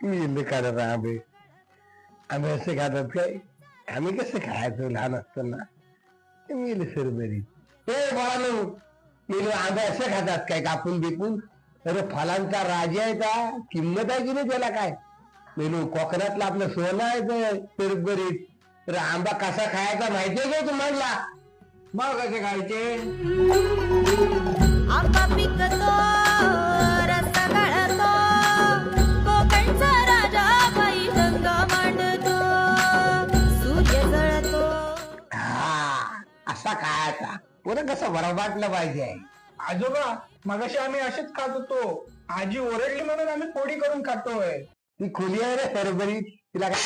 मी खातात आंबे. आंबे असे खातात काय? आम्ही कसं खायचो लहान असताना? मी सरबरी ते बाळानो, मी आंबे असे खातात काय कापून बिपून? अरे फलांचा राजा आहे का? किंमत आहे की नाही त्याला काय? मेनू कोकणातलं आपलं सोनं आहे ते सरबरीत. तर आंबा कसा खायचा माहितीये का तुम्हाला? मग कसे खायचे? आंबा पिकतो रस्ता गळतो, कोकणचा राजा बाई गंगा मांडतो, सूर्य जळतो. हा असा खायचा. पुढे कसं बरबाटलं पाहिजे. आजोबा मगाशी आम्ही असेच खात होतो. आजी ओरडली म्हणून आम्ही पोळी करून खातोय. ती खुली आहे रे सरबरीत, तिला काय